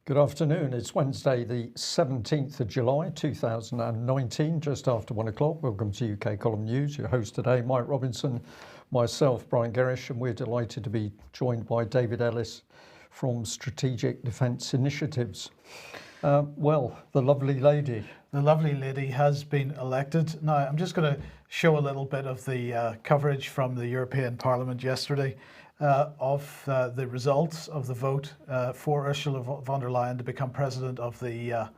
Good afternoon. It's Wednesday, the 17th of July, 2019, just after 1 o'clock. Welcome to UK Column News. Your host today, Mike Robinson, myself, Brian Gerrish, and we're delighted to be joined by David Ellis from Strategic Defence Initiatives. The lovely lady. The lovely lady has been elected. Now, I'm just going to show a little bit of the coverage from the European Parliament yesterday of the results of the vote for Ursula von der Leyen to become president of the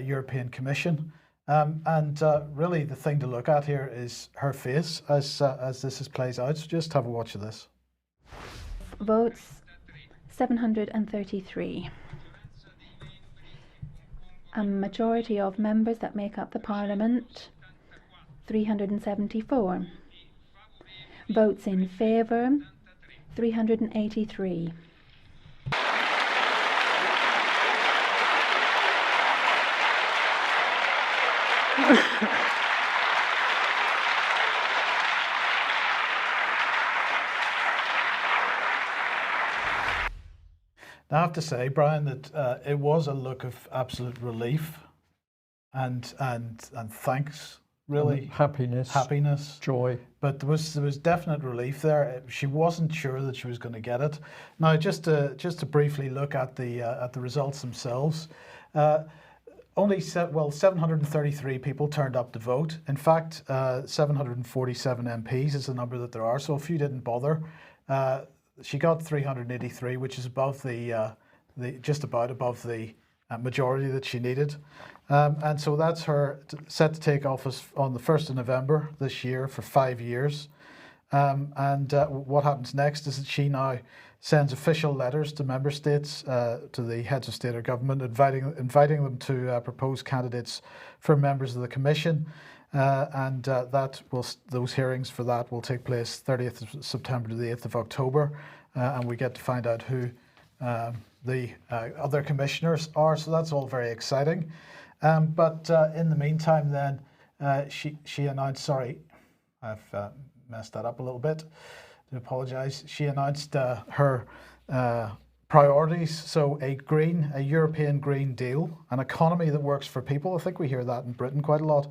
European Commission. Really the thing to look at here is her face as this plays out. So just have a watch of this. Votes 733. A majority of members that make up the Parliament 374. Votes in favour 383. Now, I have to say, Brian, that it was a look of absolute relief and thanks, really. Happiness. Joy. But there was definite relief there. She wasn't sure that she was going to get it. Now, just to briefly look at the results themselves, only 733 people turned up to vote. In fact, 747 MPs is the number that there are. So a few didn't bother. She got 383, which is above just about above the majority that she needed. And so that's her set to take office on the 1st of November this year for 5 years. What happens next is that she now sends official letters to member states, to the heads of state or government, inviting them to propose candidates for members of the Commission. Those hearings for that will take place 30th of September to the 8th of October. And we get to find out who the other commissioners are. So that's all very exciting. But in the meantime, then she announced. Sorry, I've messed that up a little bit. I apologise. She announced her priorities. So a European Green Deal, an economy that works for people. I think we hear that in Britain quite a lot.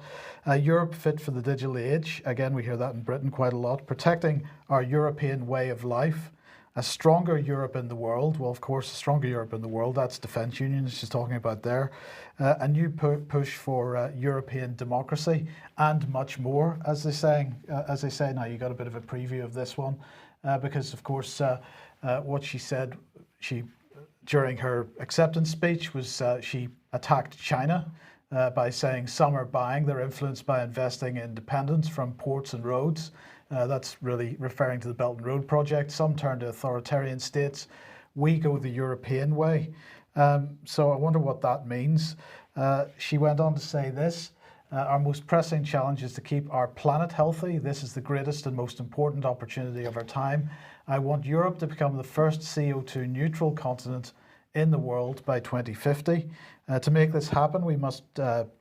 Europe fit for the digital age. Again, we hear that in Britain quite a lot. Protecting our European way of life. A stronger Europe in the world. Well, of course, a stronger Europe in the world. That's defence union she's talking about there. A new push for European democracy and much more, as they say. Now, you got a bit of a preview of this one because, of course, what she said during her acceptance speech was she attacked China by saying some are buying their influence by investing in dependence from ports and roads. That's really referring to the Belt and Road project. Some turn to authoritarian states. We go the European way. So I wonder what that means. She went on to say this. Our most pressing challenge is to keep our planet healthy. This is the greatest and most important opportunity of our time. I want Europe to become the first CO2 neutral continent in the world by 2050. To make this happen, we must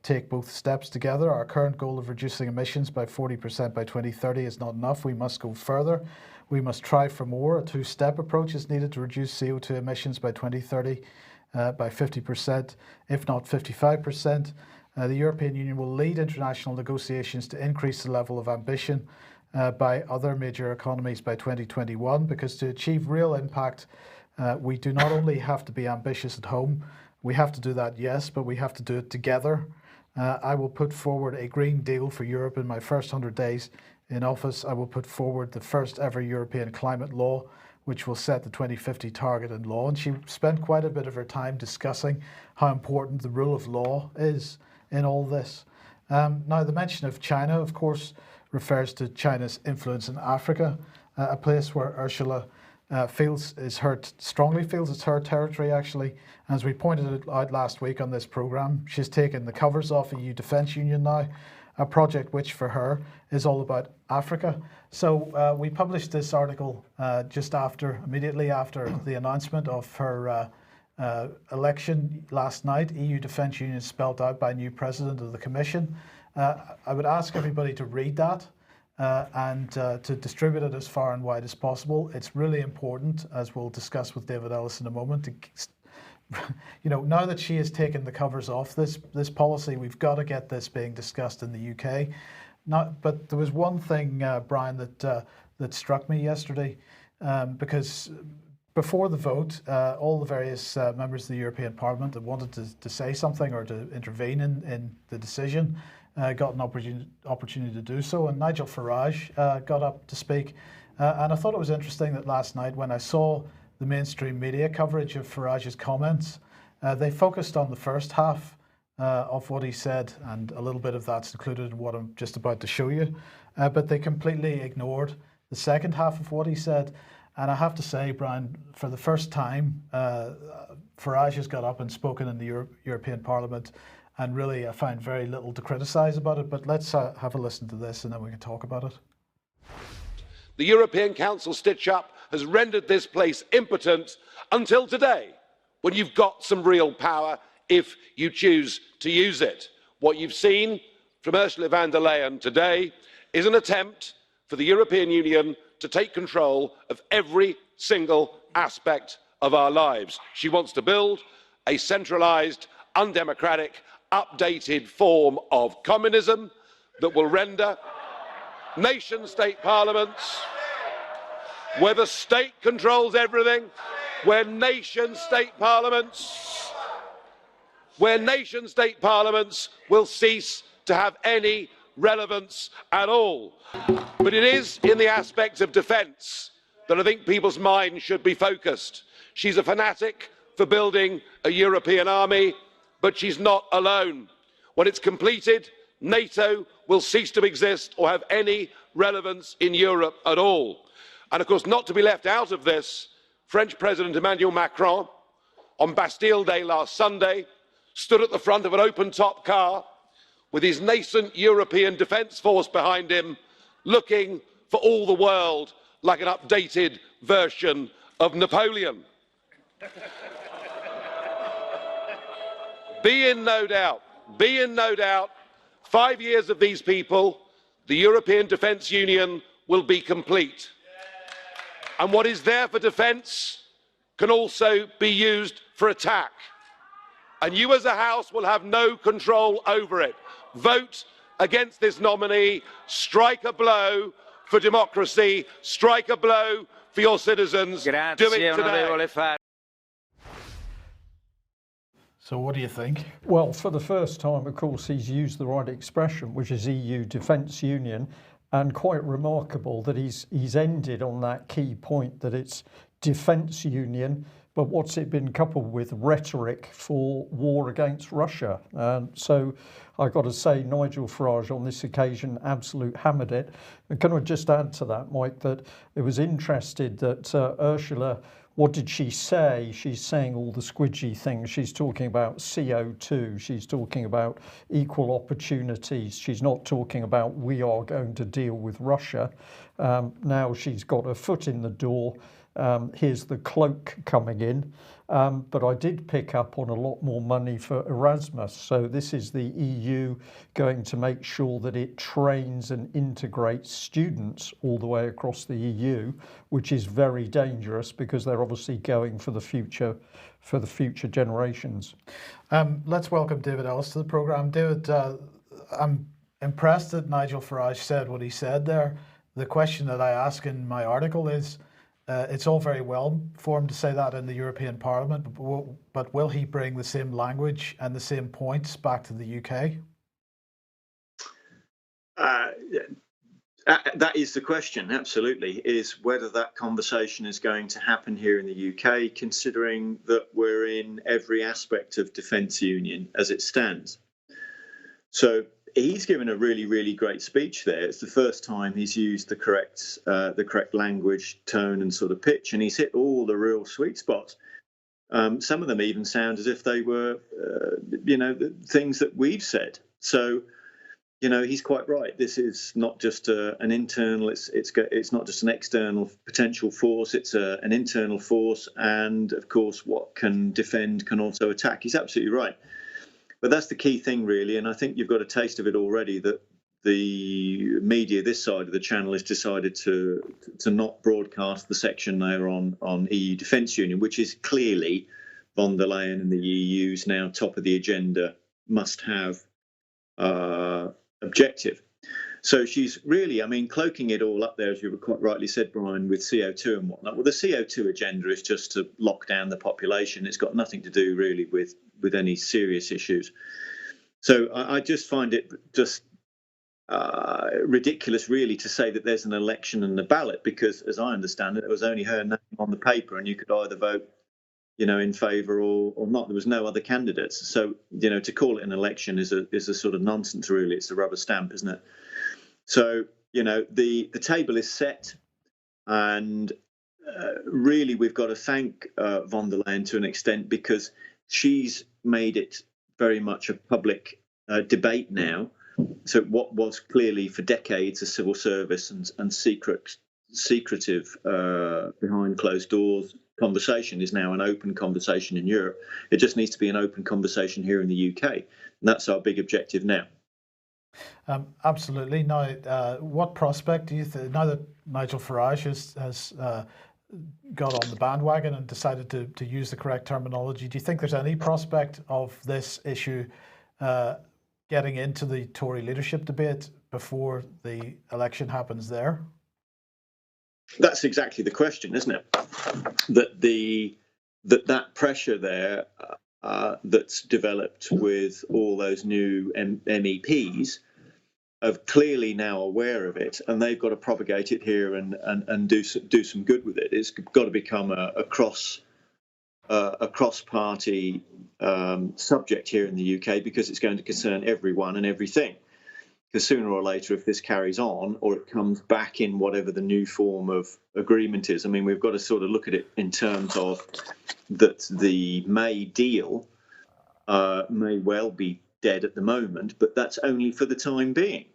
take both steps together. Our current goal of reducing emissions by 40% by 2030 is not enough. We must go further. We must try for more. A two-step approach is needed to reduce CO2 emissions by 2030 by 50%, if not 55%. The European Union will lead international negotiations to increase the level of ambition by other major economies by 2021, because to achieve real impact, we do not only have to be ambitious at home, we have to do that, yes, but we have to do it together. I will put forward a Green Deal for Europe in my first 100 days in office. I will put forward the first ever European climate law, which will set the 2050 target in law. And she spent quite a bit of her time discussing how important the rule of law is in all this. Now, the mention of China, of course, refers to China's influence in Africa, a place where Ursula strongly feels it's her territory, actually. As we pointed out last week on this programme, she's taken the covers off EU Defence Union now, a project which for her is all about Africa. So we published this article immediately after the announcement of her election last night. EU Defence Union spelt out by new President of the Commission. I would ask everybody to read that. And to distribute it as far and wide as possible. It's really important, as we'll discuss with David Ellis in a moment, to now that she has taken the covers off this policy, we've got to get this being discussed in the UK. But there was one thing, Brian, that struck me yesterday, because before the vote, all the various members of the European Parliament that wanted to say something or to intervene in the decision got an opportunity to do so. And Nigel Farage got up to speak. And I thought it was interesting that last night, when I saw the mainstream media coverage of Farage's comments, they focused on the first half of what he said, and a little bit of that's included in what I'm just about to show you. But they completely ignored the second half of what he said. And I have to say, Brian, for the first time, Farage has got up and spoken in the European Parliament, and really I find very little to criticise about it. But let's have a listen to this and then we can talk about it. The European Council stitch-up has rendered this place impotent until today, when you've got some real power if you choose to use it. What you've seen from Ursula von der Leyen today is an attempt for the European Union to take control of every single aspect of our lives. She wants to build a centralised, undemocratic, updated form of communism that will render nation-state parliaments, where the state controls everything, where nation-state parliaments will cease to have any relevance at all. But it is in the aspect of defence that I think people's minds should be focused. She's a fanatic for building a European army, but she's not alone. When it's completed, NATO will cease to exist or have any relevance in Europe at all. And of course, not to be left out of this, French President Emmanuel Macron, on Bastille Day last Sunday, stood at the front of an open-top car with his nascent European Defence Force behind him, looking for all the world like an updated version of Napoleon. Be in no doubt, 5 years of these people, the European Defence Union will be complete. And what is there for defence can also be used for attack. And you as a House will have no control over it. Vote against this nominee, strike a blow for democracy, strike a blow for your citizens. Do it today. So what do you think? Well, for the first time, of course, he's used the right expression, which is EU Defence Union, and quite remarkable that he's ended on that key point that it's defence union, but what's it been coupled with? Rhetoric for war against Russia. So I've got to say, Nigel Farage on this occasion absolute hammered it. And can I just add to that, Mike, that it was interested that Ursula, what did she say? She's saying all the squidgy things. She's talking about CO2. She's talking about equal opportunities. She's not talking about we are going to deal with Russia. Now she's got her foot in the door. Here's the cloak coming in. But I did pick up on a lot more money for Erasmus. So this is the EU going to make sure that it trains and integrates students all the way across the EU, which is very dangerous because they're obviously going for the future generations. Let's welcome David Ellis to the programme. David, I'm impressed that Nigel Farage said what he said there. The question that I ask in my article is, it's all very well for him to say that in the European Parliament, but will he bring the same language and the same points back to the UK? That is the question, absolutely, is whether that conversation is going to happen here in the UK, considering that we're in every aspect of defence union as it stands. So he's given a really, really great speech there. It's the first time he's used the correct language, tone and sort of pitch, and he's hit all the real sweet spots. Some of them even sound as if they were, the things that we've said. So, he's quite right. This is not just an internal, it's not just an external potential force, it's an internal force. And of course, what can defend can also attack. He's absolutely right. But that's the key thing, really, and I think you've got a taste of it already, that the media this side of the channel has decided to not broadcast the section there on EU Defence Union, which is clearly von der Leyen and the EU's now top of the agenda must-have objective. So she's really, I mean, cloaking it all up there, as you quite rightly said, Brian, with CO2 and whatnot. Well, the CO2 agenda is just to lock down the population. It's got nothing to do really with any serious issues. So I just find it just ridiculous, really, to say that there's an election and a ballot, because, as I understand it, it was only her name on the paper, and you could either vote, in favour or not. There was no other candidates. So, to call it an election is a sort of nonsense, really. It's a rubber stamp, isn't it? So, the table is set, and really we've got to thank von der Leyen to an extent, because she's made it very much a public debate now. So what was clearly for decades a civil service and secretive behind closed doors conversation is now an open conversation in Europe. It just needs to be an open conversation here in the UK. And that's our big objective now. Absolutely. Now, what prospect do you think, now that Nigel Farage has got on the bandwagon and decided to use the correct terminology, do you think there's any prospect of this issue getting into the Tory leadership debate before the election happens there? That's exactly the question, isn't it? That pressure there that's developed with all those new MEPs are clearly now aware of it, and they've got to propagate it here and do some good with it. It's got to become a cross-party subject here in the UK, because it's going to concern everyone and everything. Because sooner or later, if this carries on, or it comes back in whatever the new form of agreement is, I mean, we've got to sort of look at it in terms of that the May deal may well be dead at the moment, but that's only for the time being.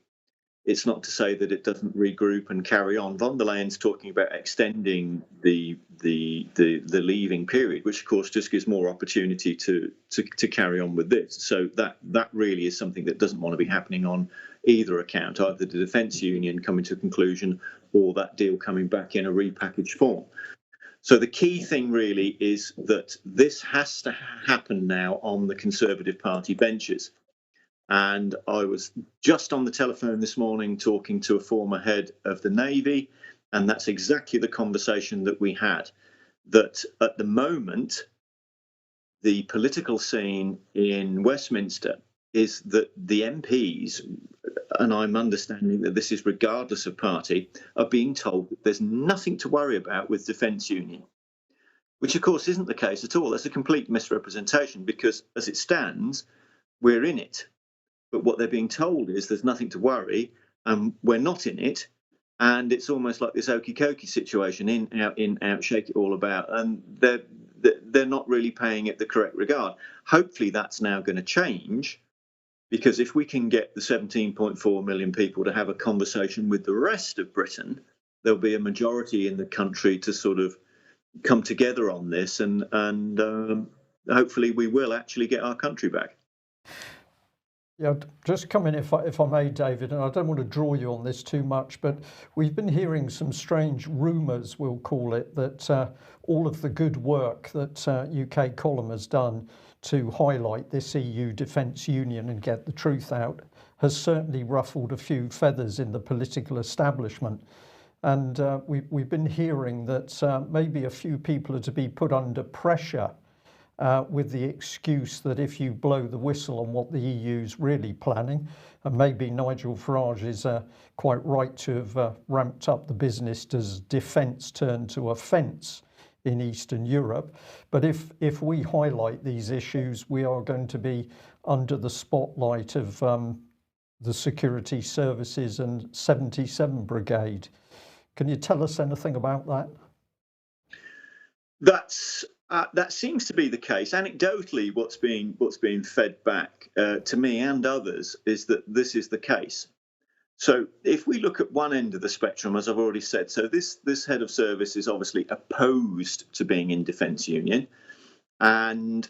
It's not to say that it doesn't regroup and carry on. Von der Leyen's talking about extending the leaving period, which of course just gives more opportunity to carry on with this. So that really is something that doesn't want to be happening on either account, either the defence union coming to a conclusion or that deal coming back in a repackaged form. So the key thing really is that this has to happen now on the Conservative Party benches. And I was just on the telephone this morning talking to a former head of the Navy, and that's exactly the conversation that we had, that at the moment, the political scene in Westminster is that the MPs, and I'm understanding that this is regardless of party, are being told that there's nothing to worry about with defence union, which of course isn't the case at all. That's a complete misrepresentation, because as it stands, we're in it. But what they're being told is there's nothing to worry, and we're not in it. And it's almost like this okey-cokey situation, in, out, shake it all about. And they're not really paying it the correct regard. Hopefully that's now going to change, because if we can get the 17.4 million people to have a conversation with the rest of Britain, there'll be a majority in the country to sort of come together on this, and hopefully we will actually get our country back. Yeah, just come in if I may, David, and I don't want to draw you on this too much, but we've been hearing some strange rumours, we'll call it, that all of the good work that UK Column has done to highlight this EU defence union and get the truth out has certainly ruffled a few feathers in the political establishment. And we've been hearing that maybe a few people are to be put under pressure with the excuse that if you blow the whistle on what the EU's really planning, and maybe Nigel Farage is quite right to have ramped up the business, does defence turn to offence in Eastern Europe? But if we highlight these issues, we are going to be under the spotlight of the security services and 77 Brigade. Can you tell us anything about that? That seems to be the case. Anecdotally, what's being fed back to me and others is that this is the case. So if we look at one end of the spectrum, as I've already said, so this head of service is obviously opposed to being in defence union, and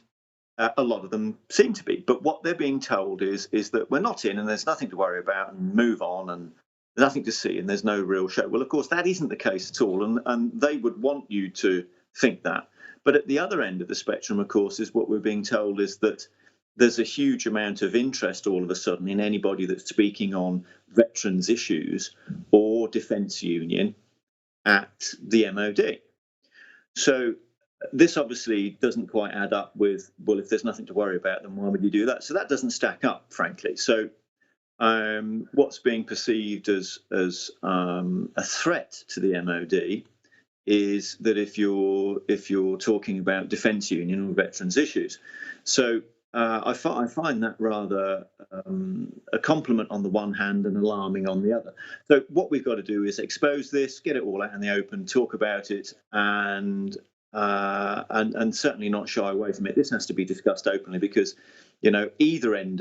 a lot of them seem to be. But what they're being told is that we're not in, and there's nothing to worry about, and move on, and there's nothing to see, and there's no real show. Well, of course, that isn't the case at all, and they would want you to think that. But at the other end of the spectrum, of course, is what we're being told is that there's a huge amount of interest all of a sudden in anybody that's speaking on veterans issues or defence union at the MOD. So this obviously doesn't quite add up with, well, if there's nothing to worry about, then why would you do that? So that doesn't stack up, frankly. So what's being perceived as a threat to the MOD is that if you're talking about defence union or veterans issues. So I find that rather a compliment on the one hand and alarming on the other. So what we've got to do is expose this, get it all out in the open, talk about it, and certainly not shy away from it. This has to be discussed openly because, you know, either end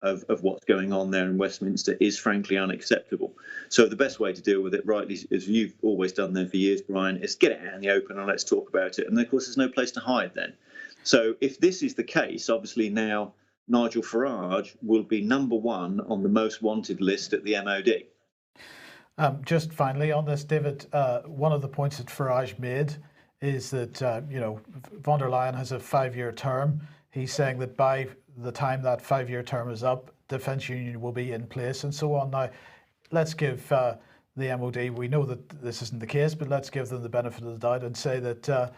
of what's going on there in Westminster is frankly unacceptable. So the best way to deal with it, rightly, as you've always done there for years, Brian, is get it out in the open and let's talk about it. And of course, there's no place to hide then. So if this is the case, obviously now Nigel Farage will be number one on the most wanted list at the MOD. Just finally on this, David, one of the points that Farage made is that, von der Leyen has a 5-year term. He's saying that by the time that 5-year term is up, defence union will be in place and so on. Now, let's give the MOD, we know that this isn't the case, but let's give them the benefit of the doubt and say that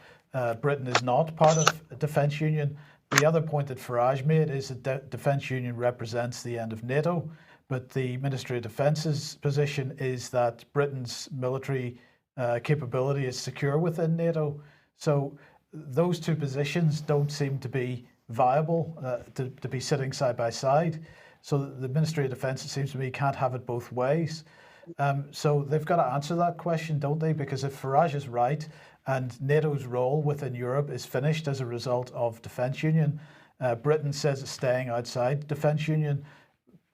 Britain is not part of a defence union. The other point that Farage made is that defence union represents the end of NATO, but the Ministry of Defence's position is that Britain's military capability is secure within NATO. So those two positions don't seem to be viable to be sitting side by side. So the Ministry of Defence, it seems to me, can't have it both ways. So they've got to answer that question, don't they? Because if Farage is right and NATO's role within Europe is finished as a result of defence union, Britain says it's staying outside defence union,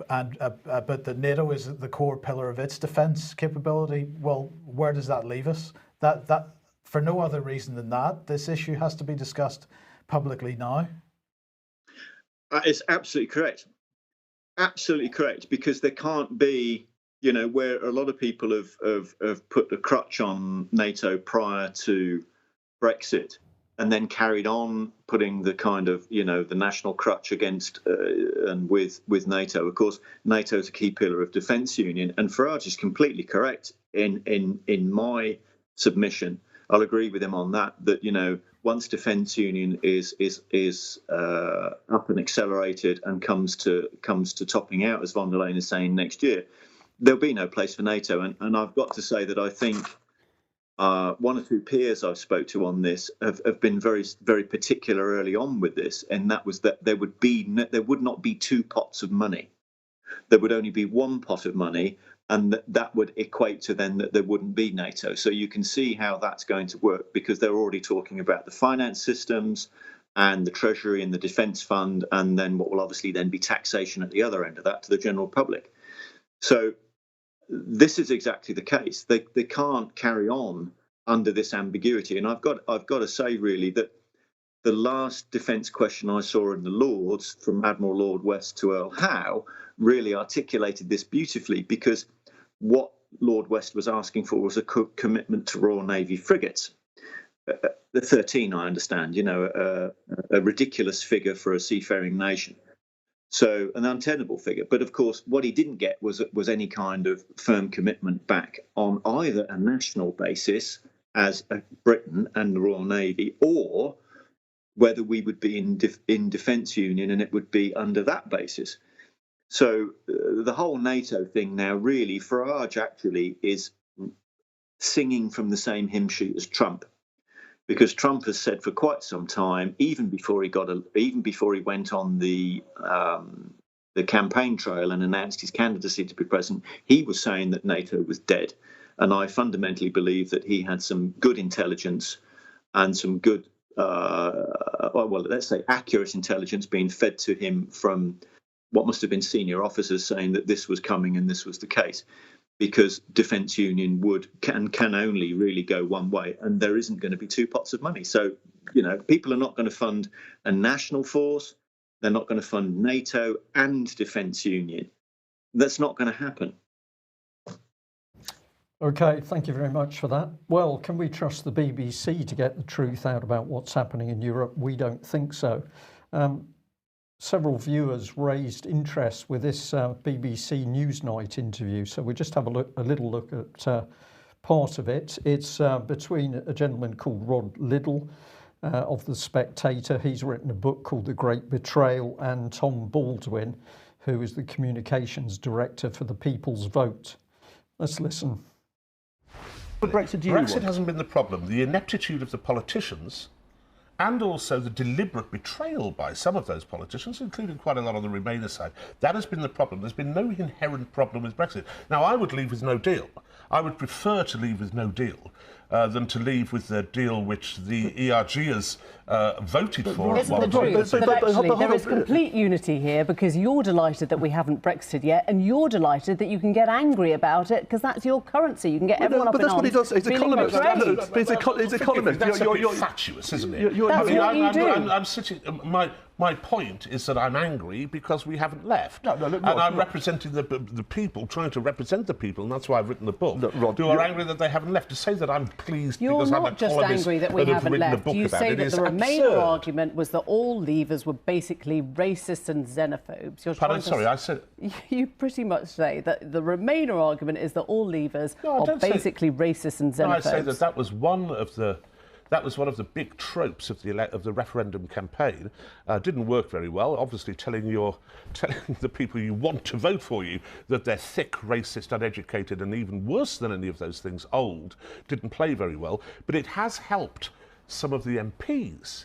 and but that NATO is the core pillar of its defence capability. Well, where does that leave us? That for no other reason than that, this issue has to be discussed publicly now. It's absolutely correct. Absolutely correct, because there can't be, you know, where a lot of people have put a crutch on NATO prior to Brexit and then carried on putting the kind of, you know, the national crutch against and with NATO. Of course, NATO is a key pillar of defence union, and Farage is completely correct in my submission. I'll agree with him on that, you know, once defence union is up and accelerated and comes to topping out, as von der Leyen is saying next year, there'll be no place for NATO. And I've got to say that I think one or two peers I've spoke to on this have been very, very particular early on with this, and that was that there would not be two pots of money. There would only be one pot of money, and that would equate to then that there wouldn't be NATO. So you can see how that's going to work, because they're already talking about the finance systems and the Treasury and the Defence Fund, and then what will obviously then be taxation at the other end of that to the general public. So this is exactly the case. They can't carry on under this ambiguity. And I've got to say, really, that the last defence question I saw in the Lords, from Admiral Lord West to Earl Howe, really articulated this beautifully, because what Lord West was asking for was a commitment to Royal Navy frigates. The 13, I understand, you know, a ridiculous figure for a seafaring nation. So an untenable figure. But of course, what he didn't get was any kind of firm commitment back on either a national basis as Britain and the Royal Navy, or whether we would be in defence union and it would be under that basis. So the whole NATO thing now, really, Farage actually is singing from the same hymn sheet as Trump, because Trump has said for quite some time, even before he went on the campaign trail and announced his candidacy to be president, he was saying that NATO was dead. And I fundamentally believe that he had some good intelligence and some good, well, let's say accurate intelligence being fed to him from what must have been senior officers saying that this was coming and this was the case, because defence union can only really go one way, and there isn't going to be two pots of money. So, you know, people are not going to fund a national force, they're not going to fund NATO and defence union. That's not going to happen. Okay, thank you very much for that. Well, can we trust the BBC to get the truth out about what's happening in Europe? We don't think so. Several viewers raised interest with this BBC Newsnight interview, so we just have a little look at part of it. It's between a gentleman called Rod Liddle of The Spectator. He's written a book called The Great Betrayal, and Tom Baldwin, who is the communications director for the People's Vote. Let's listen. But Brexit hasn't been the problem. The ineptitude of the politicians and also the deliberate betrayal by some of those politicians, including quite a lot on the Remainer side, that has been the problem. There's been no inherent problem with Brexit. Now, I would leave with no deal. I would prefer to leave with no deal than to leave with the deal which the ERGers voted for. Isn't the truth that actually there is complete unity here, because you're delighted that we haven't Brexited yet, and you're delighted that you can get angry about it because that's your currency. You can get everyone up in arms. But that's what he does. He's an economist. He's an economist. That's a bit fatuous, isn't it? That's what you do. I'm sitting. My point is that I'm angry because we haven't left. And I'm representing the people, trying to represent the people, and that's why I've written the book, who are angry that they haven't left. To say that I'm pleased because I'm a columnist. You're not just angry that we haven't left. You say that the Remainer argument was that all leavers were basically racist and xenophobes. Pardon, sorry, I said... You pretty much say that the Remainer argument is that all leavers are basically racist and xenophobes. No, I say that that was one of the big tropes of the referendum campaign. Didn't work very well. Obviously, telling the people you want to vote for you that they're thick, racist, uneducated, and even worse than any of those things, old, didn't play very well. But it has helped some of the MPs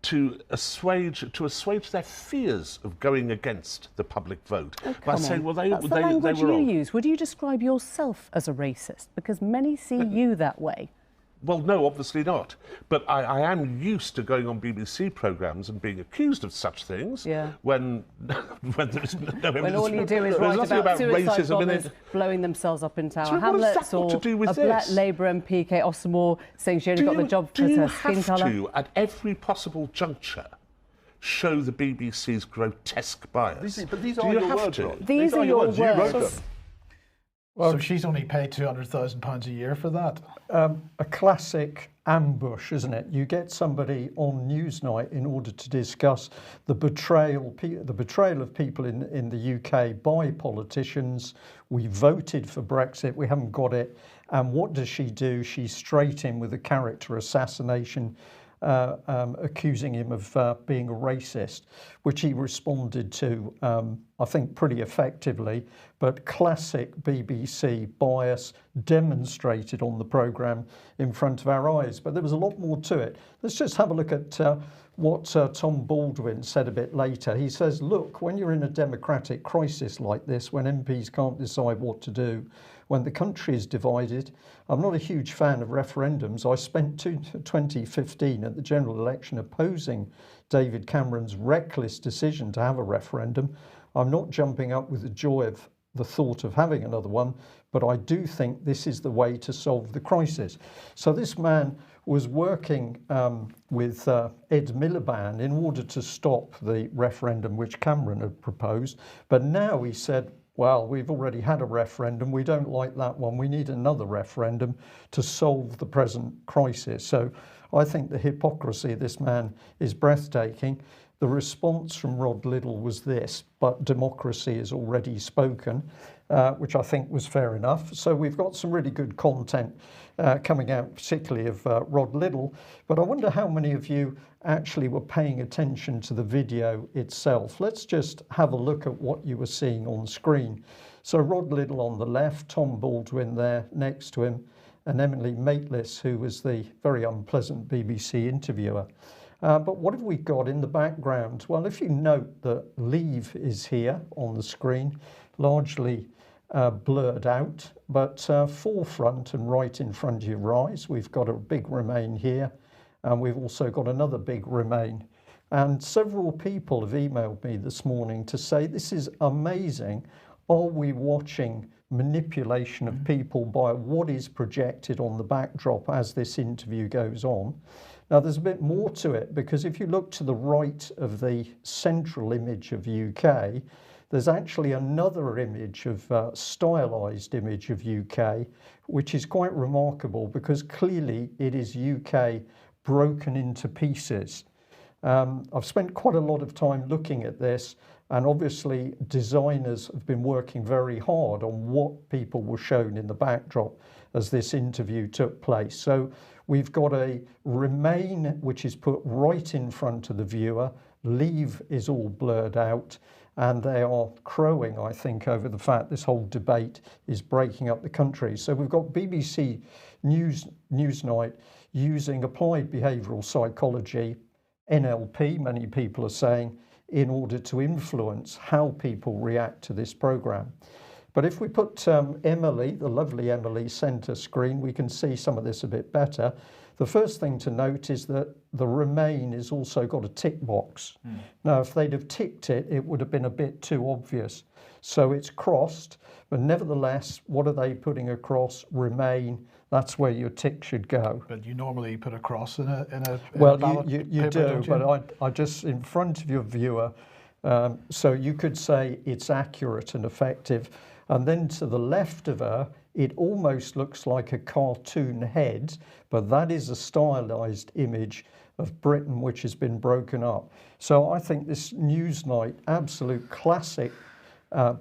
to assuage their fears of going against the public vote by saying, well, That's the language you use. Would you describe yourself as a racist? Because many see you that way. Well, no, obviously not. But I am used to going on BBC programmes and being accused of such things when there is no evidence. When all you do is write about suicide bombers blowing themselves up in Tower Hamlets, or a black Labour MP, Kate Ossamore, saying she only got the job because her skin colour. Do you have to, at every possible juncture, show the BBC's grotesque bias? But these are your words, Rod. These are your words. You wrote them. Well, so she's only paid £200,000 a year for that. A classic ambush, isn't it? You get somebody on Newsnight in order to discuss the betrayal of people in the UK by politicians. We voted for Brexit, we haven't got it. And what does she do? She's straight in with a character assassination, accusing him of being a racist, which he responded to, I think, pretty effectively. But classic BBC bias demonstrated on the programme in front of our eyes. But there was a lot more to it. Let's just have a look at what Tom Baldwin said a bit later. He says, look, when you're in a democratic crisis like this, when MPs can't decide what to do, when the country is divided, I'm not a huge fan of referendums. I spent 2015 at the general election opposing David Cameron's reckless decision to have a referendum. I'm not jumping up with the joy of the thought of having another one, but I do think this is the way to solve the crisis. So this man was working with Ed Miliband in order to stop the referendum which Cameron had proposed. But now he said, well, we've already had a referendum. We don't like that one. We need another referendum to solve the present crisis. So I think the hypocrisy of this man is breathtaking. The response from Rod Liddle was this, but democracy is already spoken, which I think was fair enough. So we've got some really good content coming out, particularly of Rod Liddle. But I wonder how many of you actually were paying attention to the video itself. Let's just have a look at what you were seeing on screen. So Rod Liddle on the left, Tom Baldwin there next to him, and Emily Maitlis, who was the very unpleasant BBC interviewer. But what have we got in the background? Well, if you note that Leave is here on the screen, largely blurred out, but forefront and right in front of your eyes, we've got a big Remain here, and we've also got another big Remain. And several people have emailed me this morning to say, this is amazing. Are we watching manipulation of people by what is projected on the backdrop as this interview goes on? Now, there's a bit more to it, because if you look to the right of the central image of UK, there's actually another image of stylized image of UK, which is quite remarkable because clearly it is UK broken into pieces. I've spent quite a lot of time looking at this, and obviously designers have been working very hard on what people were shown in the backdrop as this interview took place. So we've got a Remain, which is put right in front of the viewer. Leave is all blurred out, and they are crowing, I think, over the fact this whole debate is breaking up the country. So we've got BBC Newsnight using applied behavioural psychology, NLP, many people are saying, in order to influence how people react to this programme. But if we put Emily, the lovely Emily, centre screen, we can see some of this a bit better. The first thing to note is that the Remain has also got a tick box. Now, if they'd have ticked it, it would have been a bit too obvious. So it's crossed, but nevertheless, what are they putting across? Remain. That's where your tick should go. But you normally put a cross in a well, ballot you paper, do, don't you? but I just in front of your viewer, so you could say it's accurate and effective. And then to the left of her, it almost looks like a cartoon head, but that is a stylized image of Britain which has been broken up. So I think this Newsnight, absolute classic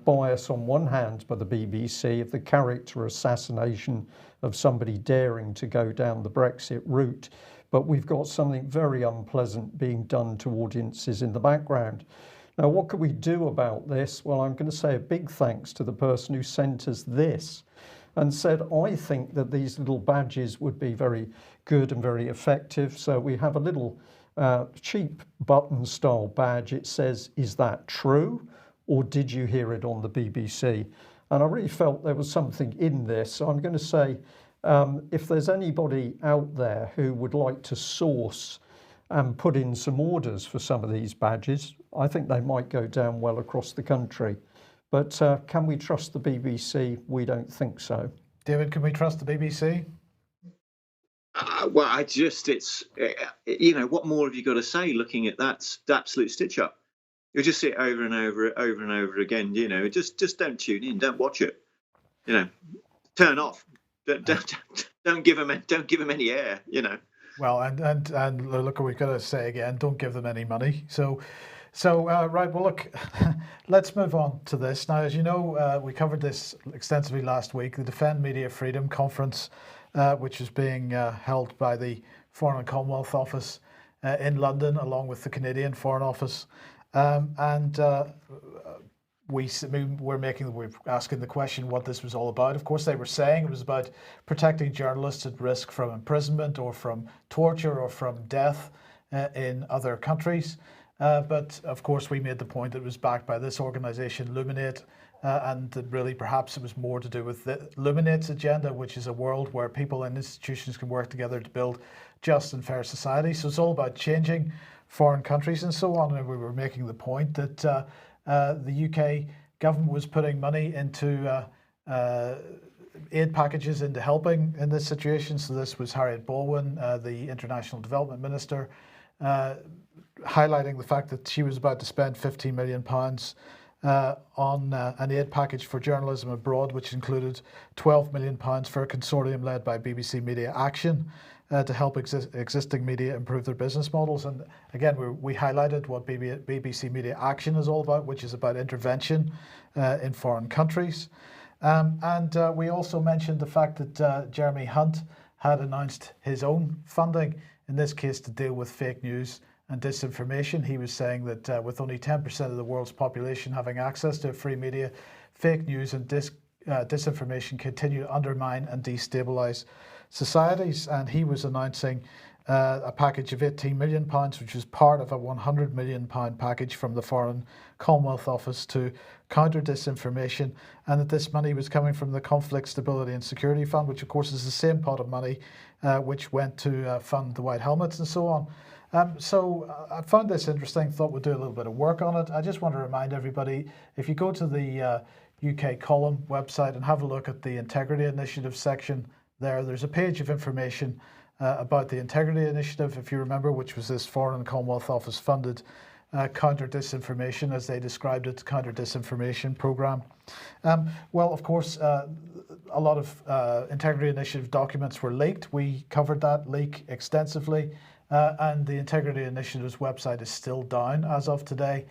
bias on one hand by the BBC of the character assassination of somebody daring to go down the Brexit route, but we've got something very unpleasant being done to audiences in the background. Now, what can we do about this? Well, I'm going to say a big thanks to the person who sent us this and said, I think that these little badges would be very good and very effective. So we have a little cheap button style badge. It says, is that true? Or did you hear it on the BBC? And I really felt there was something in this. So I'm going to say, if there's anybody out there who would like to source and put in some orders for some of these badges, I think they might go down well across the country. But can we trust the BBC? We don't think so. David, can we trust the BBC? Well, it's, what more have you got to say looking at that absolute stitch up? You'll just see it over and over again, just don't tune in, don't watch it, turn off, don't give them any air, Well, and look, we've got to say again, don't give them any money. So right, well, look, let's move on to this. Now, as you know, we covered this extensively last week, the Defend Media Freedom Conference, which is being held by the Foreign and Commonwealth Office in London, along with the Canadian Foreign Office. We're asking the question what this was all about. Of course, they were saying it was about protecting journalists at risk from imprisonment or from torture or from death in other countries. But of course, we made the point that it was backed by this organisation, Luminate, and that really perhaps it was more to do with the Luminate's agenda, which is a world where people and institutions can work together to build just and fair society. So it's all about changing foreign countries and so on. And we were making the point that the UK government was putting money into aid packages into helping in this situation. So this was Harriet Baldwin, the International Development Minister, highlighting the fact that she was about to spend £15 million on an aid package for journalism abroad, which included £12 million for a consortium led by BBC Media Action to help existing media improve their business models. And again, we highlighted what BBC Media Action is all about, which is about intervention in foreign countries. And we also mentioned the fact that Jeremy Hunt had announced his own funding, in this case to deal with fake news and disinformation. He was saying that with only 10% of the world's population having access to free media, fake news and disinformation continue to undermine and destabilise societies. And he was announcing a package of £18 million, which was part of a £100 million package from the Foreign Commonwealth Office to counter disinformation, and that this money was coming from the Conflict Stability and Security Fund, which of course is the same pot of money which went to fund the White Helmets and so on. So I found this interesting, thought we'd do a little bit of work on it. I just want to remind everybody, if you go to the UK Column website and have a look at the Integrity Initiative section there's a page of information about the Integrity Initiative, if you remember, which was this Foreign and Commonwealth Office funded counter-disinformation, as they described it, counter-disinformation program. Well, of course, a lot of Integrity Initiative documents were leaked. We covered that leak extensively, and the Integrity Initiative's website is still down as of today.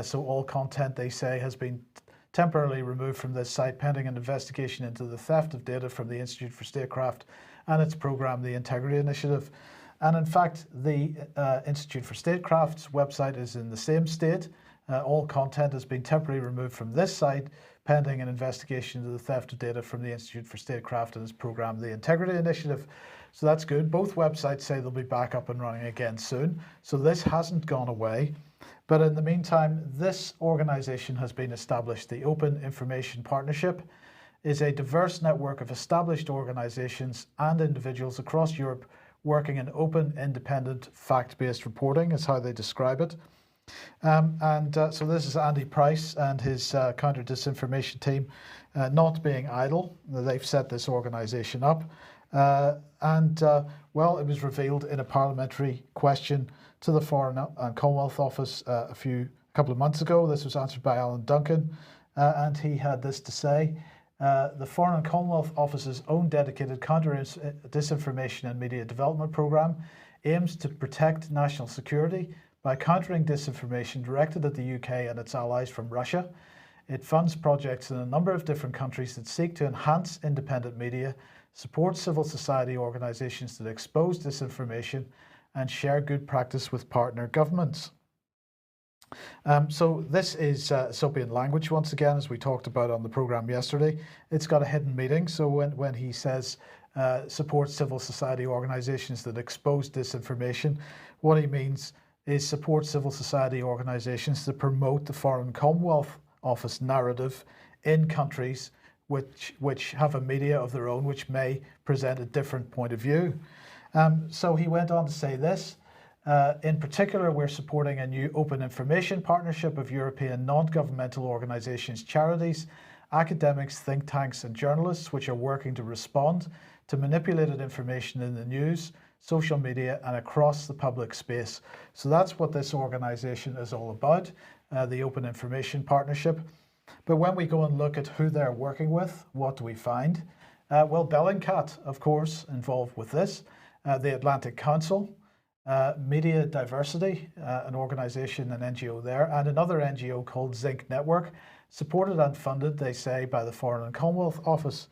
So all content, they say, has been temporarily removed from this site pending an investigation into the theft of data from the Institute for Statecraft and its program, the Integrity Initiative. And in fact, the Institute for Statecraft's website is in the same state. All content has been temporarily removed from this site pending an investigation into the theft of data from the Institute for Statecraft and its program, the Integrity Initiative. So that's good. Both websites say they'll be back up and running again soon. So this hasn't gone away. But in the meantime, this organization has been established. The Open Information Partnership is a diverse network of established organizations and individuals across Europe working in open, independent, fact-based reporting, is how they describe it. So this is Andy Price and his counter-disinformation team not being idle. They've set this organization up. Well, it was revealed in a parliamentary question to the Foreign and Commonwealth Office a couple of months ago. This was answered by Alan Duncan, and he had this to say. The Foreign and Commonwealth Office's own dedicated counter-disinformation and media development programme aims to protect national security by countering disinformation directed at the UK and its allies from Russia. It funds projects in a number of different countries that seek to enhance independent media, support civil society organisations that expose disinformation, and share good practice with partner governments. So this is Sopian language once again, as we talked about on the programme yesterday. It's got a hidden meaning. So when he says support civil society organisations that expose disinformation, what he means is support civil society organisations that promote the Foreign and Commonwealth Office narrative in countries which have a media of their own, which may present a different point of view. So he went on to say this. In particular, we're supporting a new open information partnership of European non-governmental organisations, charities, academics, think tanks and journalists which are working to respond to manipulated information in the news, social media and across the public space. So that's what this organisation is all about, the Open Information Partnership. But when we go and look at who they're working with, what do we find? Well, Bellingcat, of course, involved with this, the Atlantic Council, Media Diversity, an organisation, an NGO there, and another NGO called Zinc Network, supported and funded, they say, by the Foreign and Commonwealth Office.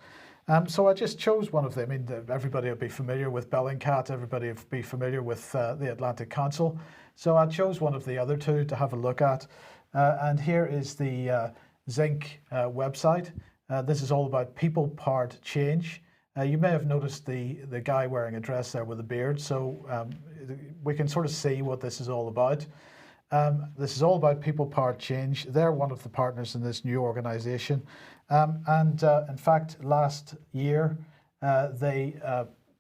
So I just chose one of them. I mean, everybody will be familiar with Bellingcat, everybody will be familiar with the Atlantic Council. So I chose one of the other two to have a look at. And here is the Zinc website. This is all about people-powered change. You may have noticed the guy wearing a dress there with a beard, so we can sort of see what this is all about. This is all about people-powered change. They're one of the partners in this new organisation. In fact, last year, they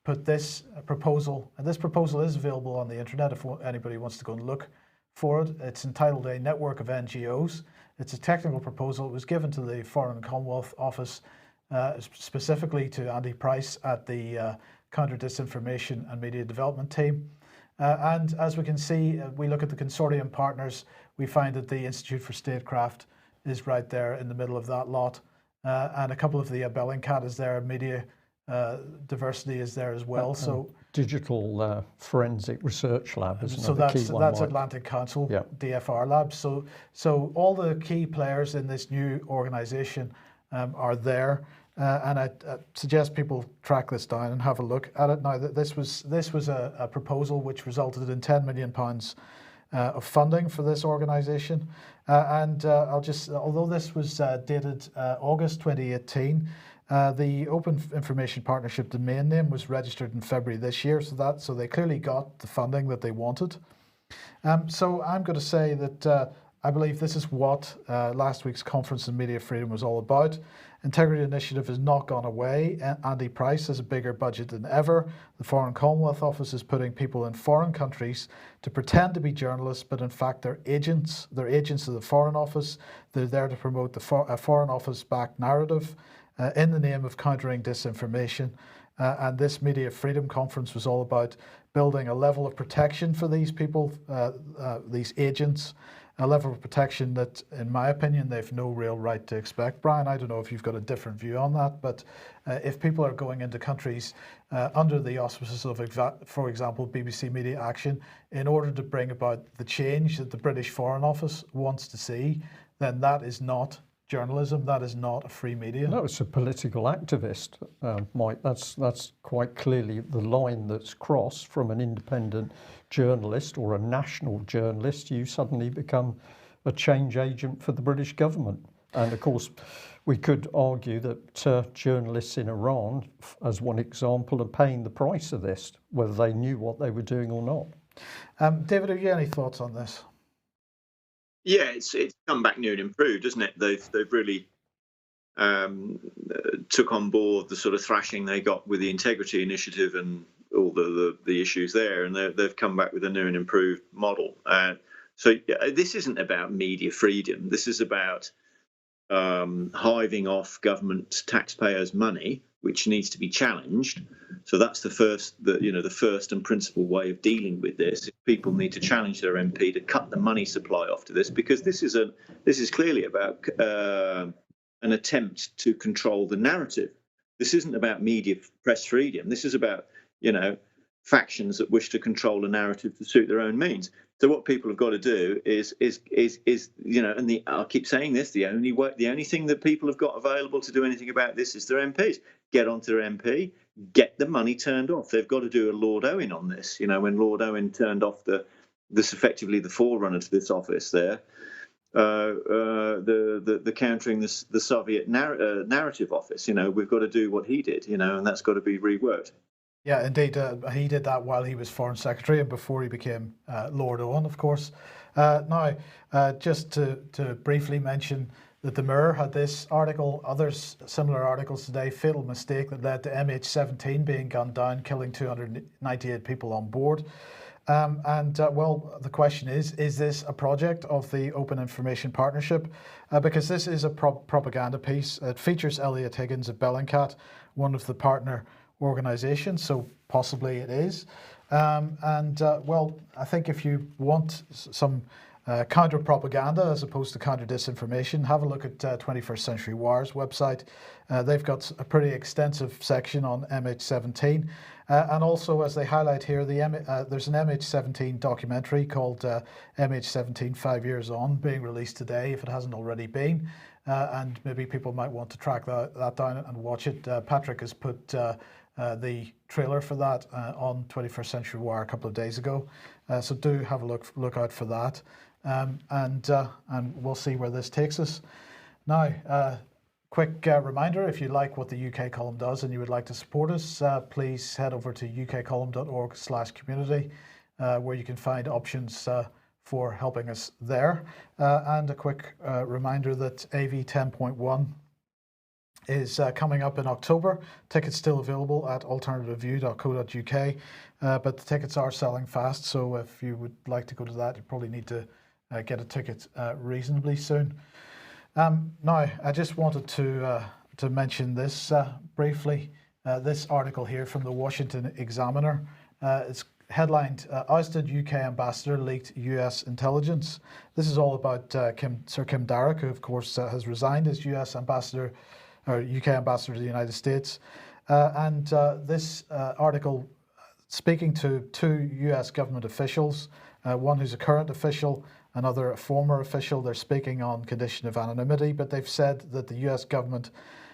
put this proposal, and this proposal is available on the internet if anybody wants to go and look for it. It's entitled A Network of NGOs. It's a technical proposal. It was given to the Foreign and Commonwealth Office, specifically to Andy Price at the Counter-Disinformation and Media Development team. And as we can see, we look at the consortium partners, we find that the Institute for Statecraft is right there in the middle of that lot. And a couple of the Bellingcat is there, Media Diversity is there as well. So Digital Forensic Research Lab is so another key one. that's Atlantic Council, yeah. DFR Lab. So all the key players in this new organisation are there. And I suggest people track this down and have a look at it. Now, this was a proposal which resulted in £10 million of funding for this organisation. Although this was dated August 2018, the Open Information Partnership domain name was registered in February this year, so they clearly got the funding that they wanted. So I'm going to say that I believe this is what last week's conference on media freedom was all about. Integrity Initiative has not gone away. Andy Price has a bigger budget than ever. The Foreign Commonwealth Office is putting people in foreign countries to pretend to be journalists, but in fact they're agents. They're agents of the Foreign Office. They're there to promote the Foreign Office-backed narrative in the name of countering disinformation. And this Media Freedom Conference was all about building a level of protection for these people, these agents, a level of protection that, in my opinion, they've no real right to expect. Brian, I don't know if you've got a different view on that, but if people are going into countries under the auspices of, for example, BBC Media Action, in order to bring about the change that the British Foreign Office wants to see, then that is not journalism. That is not a free media. No, it's a political activist, Mike. That's quite clearly the line that's crossed from an independent journalist or a national journalist. You suddenly become a change agent for the British government. And of course, we could argue that journalists in Iran, as one example, are paying the price of this, whether they knew what they were doing or not. David, have you any thoughts on this? Yeah, it's come back new and improved, isn't it? They've really took on board the sort of thrashing they got with the Integrity Initiative and all the issues there, and they've come back with a new and improved model. So this isn't about media freedom. This is about hiving off government taxpayers' money, which needs to be challenged. So that's the first and principal way of dealing with this. People need to challenge their MP to cut the money supply off to this, because this is clearly about an attempt to control the narrative. This isn't about media press freedom. This is about factions that wish to control a narrative to suit their own means. So what people have got to do is and I keep saying this, the only thing that people have got available to do anything about this is their MPs. Get onto their MP, get the money turned off. They've got to do a Lord Owen on this. When Lord Owen turned off this effectively the forerunner to this office there, the countering the Soviet narrative office. We've got to do what he did. And that's got to be reworked. Yeah, indeed. He did that while he was Foreign Secretary and before he became Lord Owen, of course. Now, just to briefly mention that the Mirror had this article, others similar articles today, fatal mistake that led to MH17 being gunned down, killing 298 people on board. Well, the question is this a project of the Open Information Partnership? Because this is a propaganda piece. It features Elliot Higgins of Bellingcat, one of the partner organizations, so possibly it is. Well, I think if you want some counter propaganda as opposed to counter disinformation, have a look at 21st Century Wire's website. They've got a pretty extensive section on MH17, and also, as they highlight here, there's an MH17 documentary called MH17 5 Years On being released today, if it hasn't already been, and maybe people might want to track that down and watch it. Patrick has put the trailer for that on 21st Century Wire a couple of days ago, so do have a look out for that, and we'll see where this takes us. Now, quick reminder, if you like what the UK Column does and you would like to support us, please head over to ukcolumn.org/community, where you can find options for helping us there. And a quick reminder that AV 10.1 is coming up in October. Tickets still available at alternativeview.co.uk, but the tickets are selling fast, so if you would like to go to that, you probably need to get a ticket reasonably soon. Now, I just wanted to mention this briefly. This article here from the Washington Examiner. It's headlined, Ousted UK Ambassador Leaked US Intelligence. This is all about Sir Kim Darroch, who of course has resigned as US Ambassador, or UK Ambassador to the United States. This article, speaking to two US government officials, one who's a current official, another a former official, they're speaking on condition of anonymity, but they've said that the US government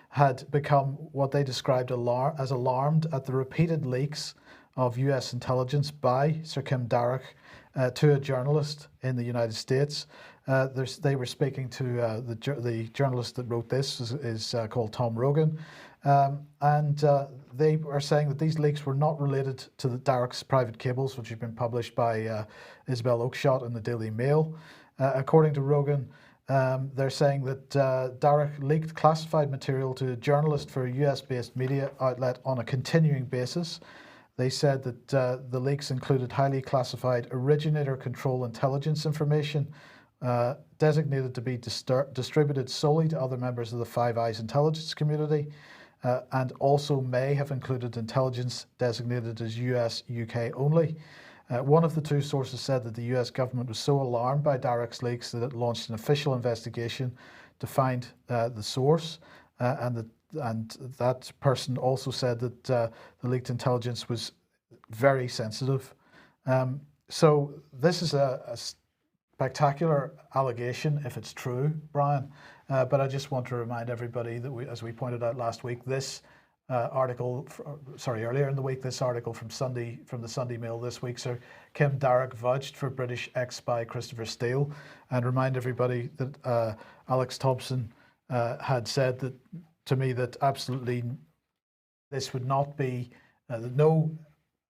had become what they described as alarmed at the repeated leaks of US intelligence by Sir Kim Darroch to a journalist in the United States. They were speaking to the journalist that wrote this is called Tom Rogan, and they are saying that these leaks were not related to the Darroch's private cables, which have been published by Isabel Oakeshott in the Daily Mail. According to Rogan, they're saying that Darroch leaked classified material to a journalist for a US-based media outlet on a continuing basis. They said that the leaks included highly classified originator control intelligence information designated to be distributed solely to other members of the Five Eyes intelligence community. and also may have included intelligence designated as US, UK only. One of the two sources said that the US government was so alarmed by Darrick's leaks that it launched an official investigation to find the source, and that person also said that the leaked intelligence was very sensitive. So this is a spectacular allegation if it's true, Brian. But I just want to remind everybody that as we pointed out last week, this earlier in the week, this article from the Sunday Mail this week, Sir Kim Darrick vouched for British ex-spy Christopher Steele, and remind everybody that Alex Thompson had said that to me that absolutely this would not be, that no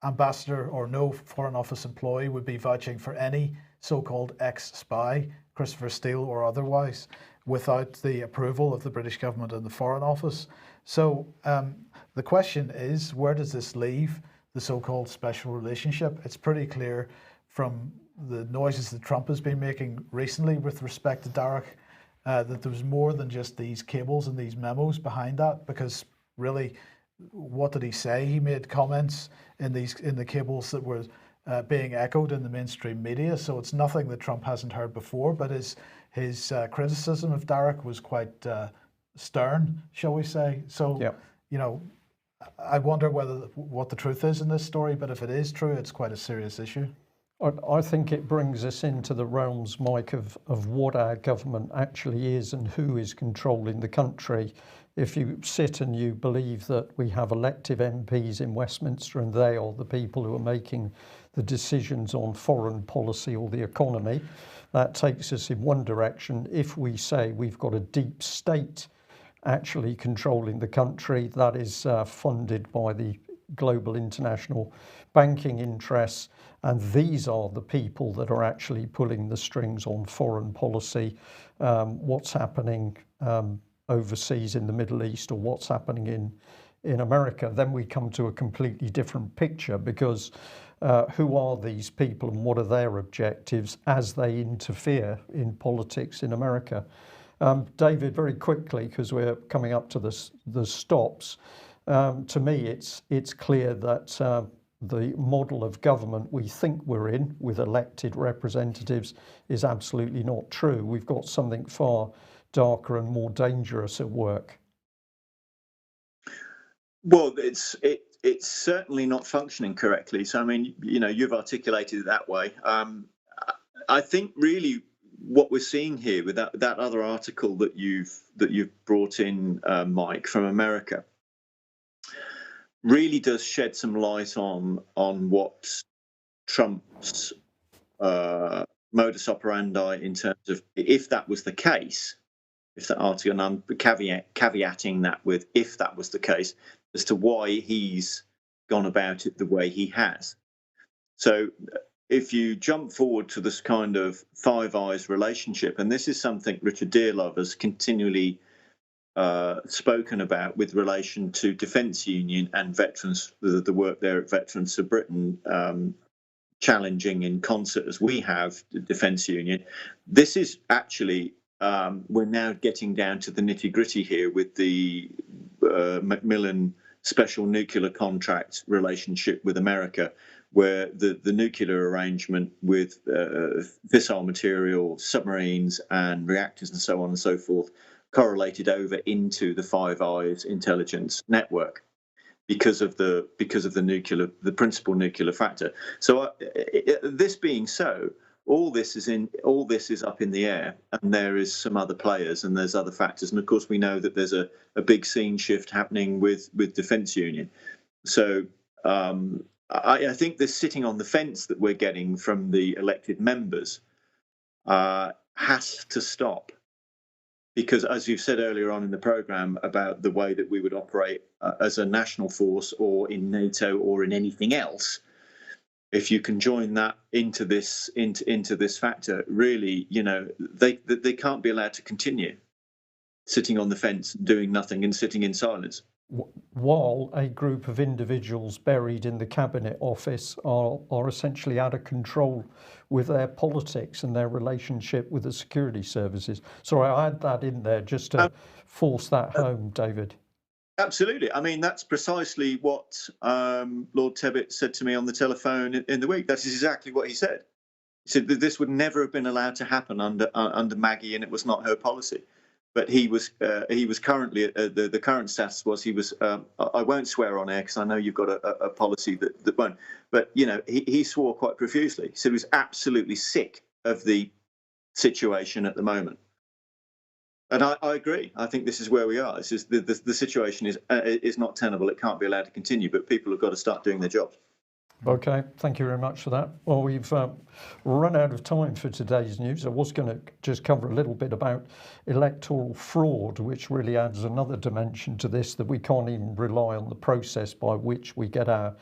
ambassador or no Foreign Office employee would be vouching for any so-called ex-spy, Christopher Steele or otherwise, without the approval of the British government and the Foreign Office. So the question is, where does this leave the so-called special relationship? It's pretty clear from the noises that Trump has been making recently with respect to Darrick that there was more than just these cables and these memos behind that, because really, what did he say? He made comments in the cables that were being echoed in the mainstream media. So it's nothing that Trump hasn't heard before, but his criticism of Darrick was quite stern, shall we say. So, you know, I wonder what the truth is in this story, but if it is true, it's quite a serious issue. I think it brings us into the realms, Mike, of what our government actually is and who is controlling the country. If you sit and you believe that we have elected MPs in Westminster and they are the people who are making the decisions on foreign policy or the economy, that takes us in one direction. If we say we've got a deep state actually controlling the country, that is funded by the global international banking interests, and these are the people that are actually pulling the strings on foreign policy, what's happening overseas in the Middle East or what's happening in America, then we come to a completely different picture, because who are these people and what are their objectives as they interfere in politics in America? David, very quickly, because we're coming up to the stops, to me it's clear that the model of government we think we're in with elected representatives is absolutely not true. We've got something far darker and more dangerous at work. Well, it's certainly not functioning correctly. So I mean, you know, you've articulated it that way. I think really what we're seeing here with that other article that you've brought in, Mike, from America, really does shed some light on what Trump's modus operandi in terms of, if that was the case, if that article, and I'm caveating that with if that was the case, as to why he's gone about it the way he has. So if you jump forward to this kind of Five Eyes relationship, and this is something Richard Dearlove has continually spoken about with relation to Defence Union and veterans, the work there at Veterans of Britain, challenging in concert as we have the Defence Union. This is actually, we're now getting down to the nitty-gritty here with the Macmillan special nuclear contract relationship with America, where the nuclear arrangement with fissile material, submarines and reactors and so on and so forth correlated over into the Five Eyes intelligence network because of the principal nuclear factor. So this being so, all this is up in the air, and there is some other players and there's other factors, and of course we know that there's a big scene shift happening with Defence Union. So I think this sitting on the fence that we're getting from the elected members has to stop, because as you've said earlier on in the programme about the way that we would operate as a national force or in NATO or in anything else, if you can join that into this factor, really, you know, they can't be allowed to continue sitting on the fence, doing nothing and sitting in silence. While a group of individuals buried in the Cabinet Office are essentially out of control with their politics and their relationship with the security services. Sorry, I had that in there just to force that home, David. Absolutely. I mean, that's precisely what Lord Tebbit said to me on the telephone in the week. That is exactly what he said. He said that this would never have been allowed to happen under Maggie, and it was not her policy. But he was currently the current status was he was. I won't swear on air because I know you've got a policy that won't. But you know, he swore quite profusely. He said he was absolutely sick of the situation at the moment. And I agree. I think this is where we are. This is the situation is not tenable. It can't be allowed to continue. But people have got to start doing their jobs. Okay, thank you very much for that. Well, we've run out of time for today's news. I was going to just cover a little bit about electoral fraud, which really adds another dimension to this, that we can't even rely on the process by which we get our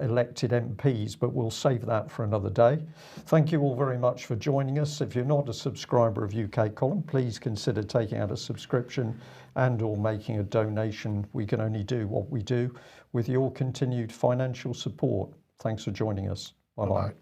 elected MPs, but we'll save that for another day. Thank you all very much for joining us. If you're not a subscriber of UK Column, please consider taking out a subscription and or making a donation. We can only do what we do with your continued financial support. Thanks for joining us. Bye-bye.